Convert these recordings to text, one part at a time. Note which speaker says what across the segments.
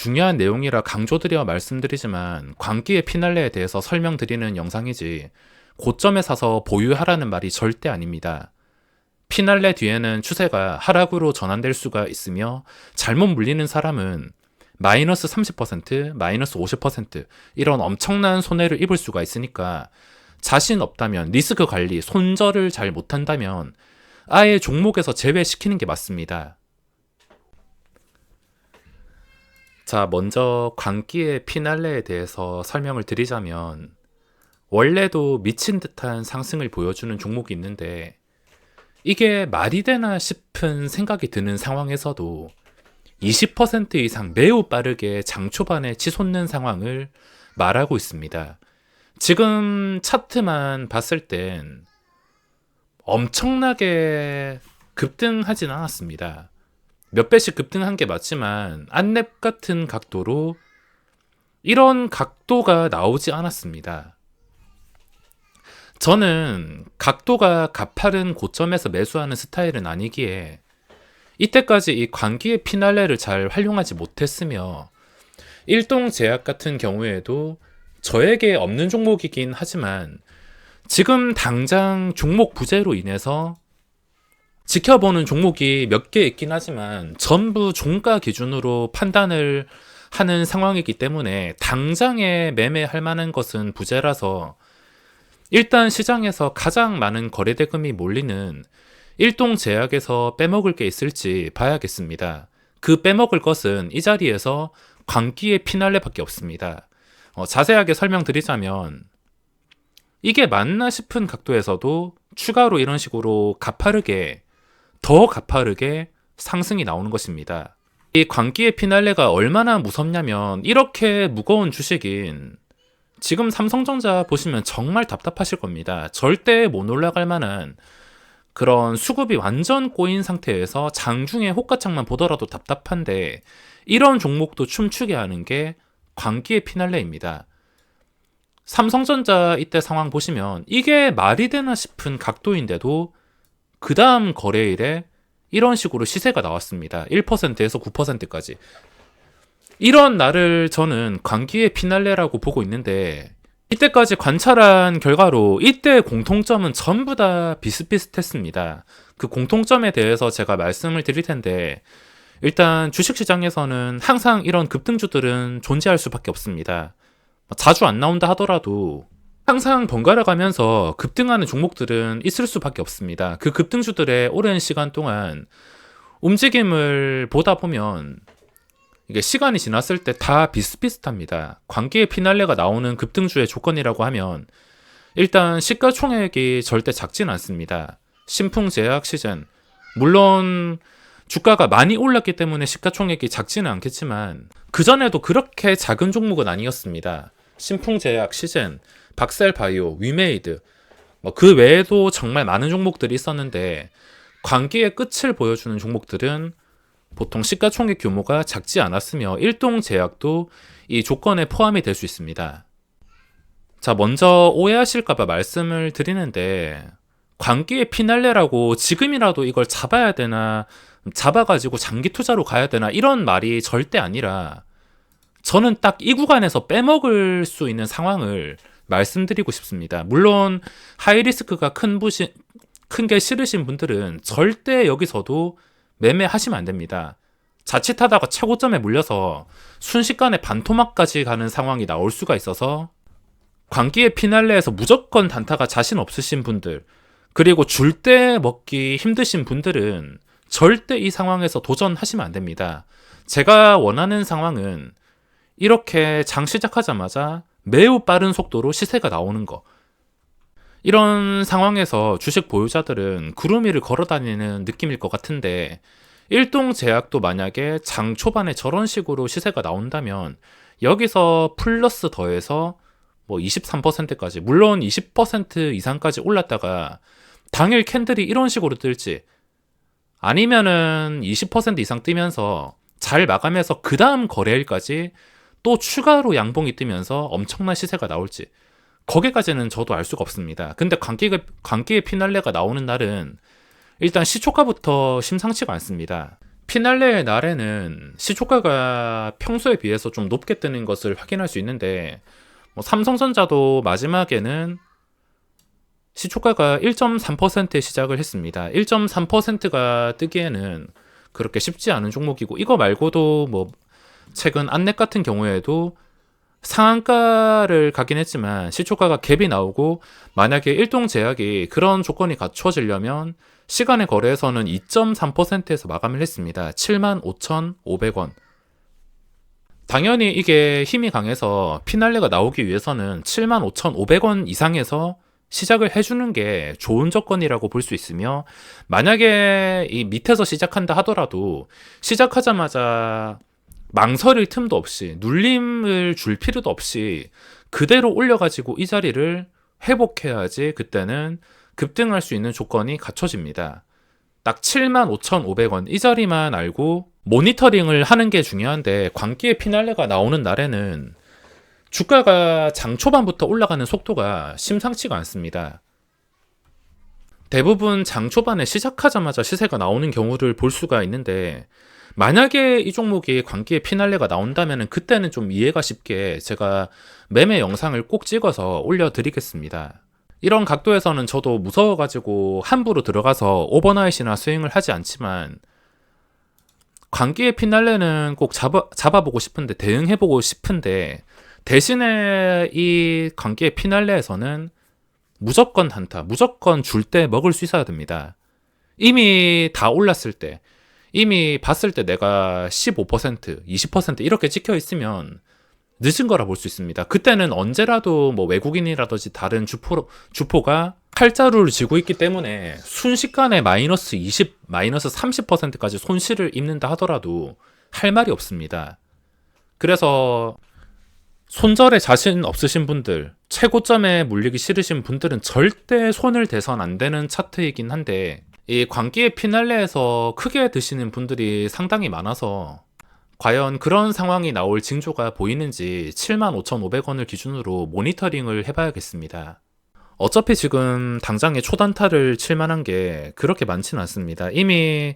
Speaker 1: 중요한 내용이라 강조드려 말씀드리지만 광기의 피날레에 대해서 설명드리는 영상이지 고점에 사서 보유하라는 말이 절대 아닙니다. 피날레 뒤에는 추세가 하락으로 전환될 수가 있으며 잘못 물리는 사람은 마이너스 30%, 마이너스 50% 이런 엄청난 손해를 입을 수가 있으니까 자신 없다면 리스크 관리, 손절을 잘 못한다면 아예 종목에서 제외시키는 게 맞습니다. 자, 먼저 광기의 피날레에 대해서 설명을 드리자면 원래도 미친 듯한 상승을 보여주는 종목이 있는데 이게 말이 되나 싶은 생각이 드는 상황에서도 20% 이상 매우 빠르게 장 초반에 치솟는 상황을 말하고 있습니다. 지금 차트만 봤을 땐 엄청나게 급등하진 않았습니다. 몇 배씩 급등한 게 맞지만 안랩 같은 각도로 이런 각도가 나오지 않았습니다. 저는 각도가 가파른 고점에서 매수하는 스타일은 아니기에 이때까지 이 광기의 피날레를 잘 활용하지 못했으며 일동제약 같은 경우에도 저에게 없는 종목이긴 하지만 지금 당장 종목 부재로 인해서 지켜보는 종목이 몇 개 있긴 하지만 전부 종가 기준으로 판단을 하는 상황이기 때문에 당장에 매매할 만한 것은 부재라서 일단 시장에서 가장 많은 거래대금이 몰리는 일동제약에서 빼먹을 게 있을지 봐야겠습니다. 그 빼먹을 것은 이 자리에서 광기의 피날레밖에 없습니다. 자세하게 설명드리자면 이게 맞나 싶은 각도에서도 추가로 이런 식으로 더 가파르게 상승이 나오는 것입니다. 이 광기의 피날레가 얼마나 무섭냐면 이렇게 무거운 주식인 지금 삼성전자 보시면 정말 답답하실 겁니다. 절대 못 올라갈 만한 그런 수급이 완전 꼬인 상태에서 장중에 호가창만 보더라도 답답한데 이런 종목도 춤추게 하는 게 광기의 피날레입니다. 삼성전자 이때 상황 보시면 이게 말이 되나 싶은 각도인데도 그 다음 거래일에 이런 식으로 시세가 나왔습니다. 1%에서 9%까지. 이런 날을 저는 광기의 피날레라고 보고 있는데 이때까지 관찰한 결과로 이때 공통점은 전부 다 비슷비슷했습니다. 그 공통점에 대해서 제가 말씀을 드릴 텐데 일단 주식시장에서는 항상 이런 급등주들은 존재할 수밖에 없습니다. 자주 안 나온다 하더라도 항상 번갈아 가면서 급등하는 종목들은 있을 수밖에 없습니다. 그 급등주들의 오랜 시간 동안 움직임을 보다 보면 이게 시간이 지났을 때 다 비슷비슷합니다. 광기의 피날레가 나오는 급등주의 조건이라고 하면 일단 시가총액이 절대 작진 않습니다. 신풍제약 시즌 물론 주가가 많이 올랐기 때문에 시가총액이 작지는 않겠지만 그전에도 그렇게 작은 종목은 아니었습니다. 신풍제약 시즌, 박셀바이오, 위메이드 그 외에도 정말 많은 종목들이 있었는데 광기의 끝을 보여주는 종목들은 보통 시가총액 규모가 작지 않았으며 일동제약도 이 조건에 포함이 될 수 있습니다. 자, 먼저 오해하실까봐 말씀을 드리는데 광기의 피날레라고 지금이라도 이걸 잡아야 되나 잡아가지고 장기 투자로 가야 되나 이런 말이 절대 아니라 저는 딱 이 구간에서 빼먹을 수 있는 상황을 말씀드리고 싶습니다. 물론 하이리스크가 큰 게 싫으신 분들은 절대 여기서도 매매하시면 안 됩니다. 자칫하다가 최고점에 물려서 순식간에 반토막까지 가는 상황이 나올 수가 있어서 광기의 피날레에서 무조건 단타가 자신 없으신 분들 그리고 줄 때 먹기 힘드신 분들은 절대 이 상황에서 도전하시면 안 됩니다. 제가 원하는 상황은 이렇게 장 시작하자마자 매우 빠른 속도로 시세가 나오는 거. 이런 상황에서 주식 보유자들은 구름 위를 걸어다니는 느낌일 것 같은데 일동제약도 만약에 장 초반에 저런 식으로 시세가 나온다면 여기서 플러스 더해서 23%까지 물론 20% 이상까지 올랐다가 당일 캔들이 이런 식으로 뜰지 아니면은 20% 이상 뜨면서 잘 마감해서 그 다음 거래일까지 또 추가로 양봉이 뜨면서 엄청난 시세가 나올지 거기까지는 저도 알 수가 없습니다. 근데 광기의 피날레가 나오는 날은 일단 시초가부터 심상치가 않습니다. 피날레의 날에는 시초가가 평소에 비해서 좀 높게 뜨는 것을 확인할 수 있는데, 뭐 삼성전자도 마지막에는 시초가가 1.3%에 시작을 했습니다. 1.3%가 뜨기에는 그렇게 쉽지 않은 종목이고, 이거 말고도 뭐 최근 안넷 같은 경우에도 상한가를 가긴 했지만 시초가가 갭이 나오고, 만약에 일동제약이 그런 조건이 갖춰지려면 시간의 거래에서는 2.3%에서 마감을 했습니다. 75,500원. 당연히 이게 힘이 강해서 피날레가 나오기 위해서는 75,500원 이상에서 시작을 해주는 게 좋은 조건이라고 볼 수 있으며, 만약에 이 밑에서 시작한다 하더라도 시작하자마자 망설일 틈도 없이, 눌림을 줄 필요도 없이 그대로 올려가지고 이 자리를 회복해야지 그때는 급등할 수 있는 조건이 갖춰집니다. 딱 75,500원 이 자리만 알고 모니터링을 하는 게 중요한데, 광기의 피날레가 나오는 날에는 주가가 장 초반부터 올라가는 속도가 심상치가 않습니다. 대부분 장 초반에 시작하자마자 시세가 나오는 경우를 볼 수가 있는데, 만약에 이 종목이 광기의 피날레가 나온다면 그때는 좀 이해가 쉽게 제가 매매 영상을 꼭 찍어서 올려드리겠습니다. 이런 각도에서는 저도 무서워가지고 함부로 들어가서 오버나잇이나 스윙을 하지 않지만, 광기의 피날레는 꼭 잡아보고 싶은데, 대응해보고 싶은데, 대신에 이 광기의 피날레에서는 무조건 단타, 무조건 줄 때 먹을 수 있어야 됩니다. 이미 다 올랐을 때, 이미 봤을 때 내가 15%, 20% 이렇게 찍혀 있으면 늦은 거라 볼 수 있습니다. 그때는 언제라도 뭐 외국인이라든지 다른 주포가 칼자루를 쥐고 있기 때문에 순식간에 마이너스 20, 마이너스 30%까지 손실을 입는다 하더라도 할 말이 없습니다. 그래서 손절에 자신 없으신 분들, 최고점에 물리기 싫으신 분들은 절대 손을 대선 안 되는 차트이긴 한데, 이 광기의 피날레에서 크게 드시는 분들이 상당히 많아서 과연 그런 상황이 나올 징조가 보이는지 75,500원을 기준으로 모니터링을 해봐야겠습니다. 어차피 지금 당장에 초단타를 칠 만한 게 그렇게 많지는 않습니다. 이미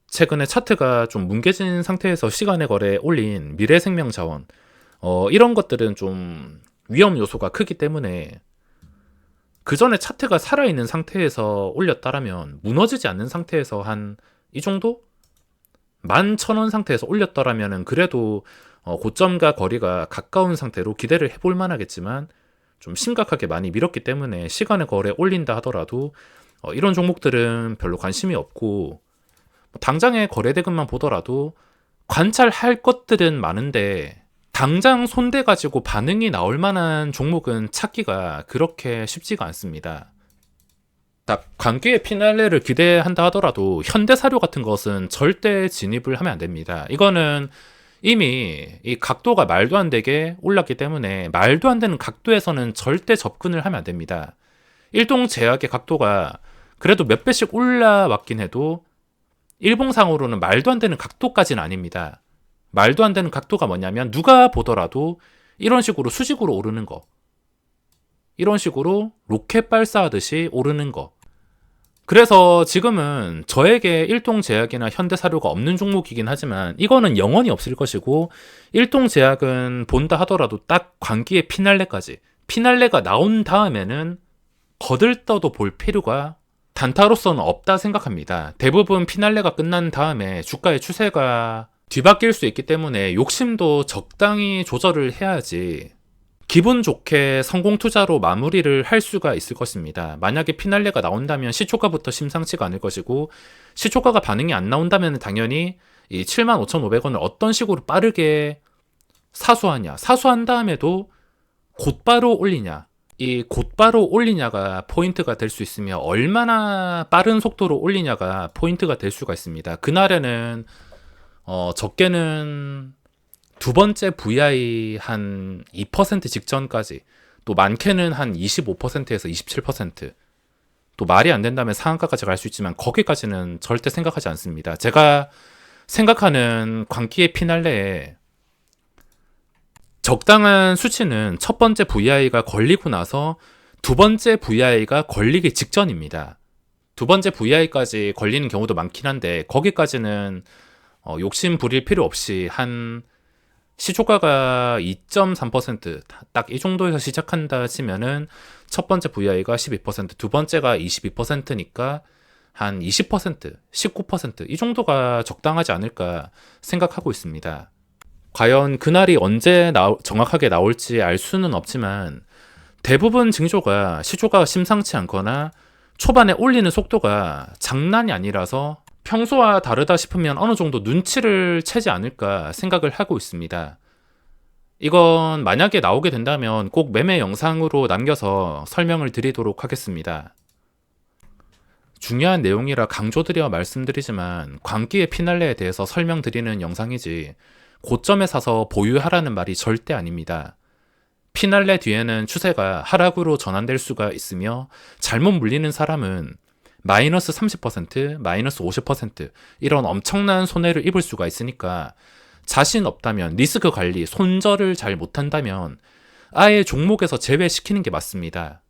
Speaker 1: 최근에 차트가 좀 뭉개진 상태에서 시간의 거래에 올린 미래생명자원, 이런 것들은 좀 위험 요소가 크기 때문에, 그 전에 차트가 살아있는 상태에서 올렸다라면, 무너지지 않는 상태에서 한 이 정도? 11,000원 상태에서 올렸더라면 그래도 고점과 거리가 가까운 상태로 기대를 해볼 만하겠지만, 좀 심각하게 많이 밀었기 때문에 시간의 거래 올린다 하더라도 이런 종목들은 별로 관심이 없고, 당장의 거래대금만 보더라도 관찰할 것들은 많은데 당장 손대가지고 반응이 나올 만한 종목은 찾기가 그렇게 쉽지가 않습니다. 광기의 피날레를 기대한다 하더라도 현대사료 같은 것은 절대 진입을 하면 안 됩니다. 이거는 이미 이 각도가 말도 안 되게 올랐기 때문에 말도 안 되는 각도에서는 절대 접근을 하면 안 됩니다. 일동제약의 각도가 그래도 몇 배씩 올라왔긴 해도 일봉상으로는 말도 안 되는 각도까지는 아닙니다. 말도 안 되는 각도가 뭐냐면, 누가 보더라도 이런 식으로 수직으로 오르는 거, 이런 식으로 로켓 발사하듯이 오르는 거. 그래서 지금은 저에게 일동제약이나 현대사료가 없는 종목이긴 하지만 이거는 영원히 없을 것이고, 일동제약은 본다 하더라도 딱 광기의 피날레까지, 피날레가 나온 다음에는 거들떠도 볼 필요가 단타로서는 없다 생각합니다. 대부분 피날레가 끝난 다음에 주가의 추세가 뒤바뀔 수 있기 때문에 욕심도 적당히 조절을 해야지 기분 좋게 성공 투자로 마무리를 할 수가 있을 것입니다. 만약에 피날레가 나온다면 시초가부터 심상치가 않을 것이고, 시초가가 반응이 안 나온다면 당연히 이 75,500원을 어떤 식으로 빠르게 사수하냐, 사수한 다음에도 곧바로 올리냐, 이 곧바로 올리냐가 포인트가 될 수 있으며, 얼마나 빠른 속도로 올리냐가 포인트가 될 수가 있습니다. 그날에는 적게는 두 번째 VI 한 2% 직전까지, 또 많게는 한 25%에서 27%, 또 말이 안 된다면 상한가까지 갈 수 있지만 거기까지는 절대 생각하지 않습니다. 제가 생각하는 광기의 피날레에 적당한 수치는 첫 번째 VI가 걸리고 나서 두 번째 VI가 걸리기 직전입니다. 두 번째 VI까지 걸리는 경우도 많긴 한데 거기까지는 욕심 부릴 필요 없이 한 시초가가 2.3%딱 이 정도에서 시작한다 치면은 첫 번째 VI가 12%, 두 번째가 22%니까 한 20%, 19%이 정도가 적당하지 않을까 생각하고 있습니다. 과연 그날이 언제 정확하게 나올지 알 수는 없지만 대부분 징조가 시초가가 심상치 않거나 초반에 올리는 속도가 장난이 아니라서 평소와 다르다 싶으면 어느 정도 눈치를 채지 않을까 생각을 하고 있습니다. 이건 만약에 나오게 된다면 꼭 매매 영상으로 남겨서 설명을 드리도록 하겠습니다. 중요한 내용이라 강조드려 말씀드리지만 광기의 피날레에 대해서 설명드리는 영상이지 고점에 사서 보유하라는 말이 절대 아닙니다. 피날레 뒤에는 추세가 하락으로 전환될 수가 있으며 잘못 물리는 사람은 마이너스 30%, 마이너스 50% 이런 엄청난 손해를 입을 수가 있으니까 자신 없다면 리스크 관리, 손절을 잘 못한다면 아예 종목에서 제외시키는 게 맞습니다.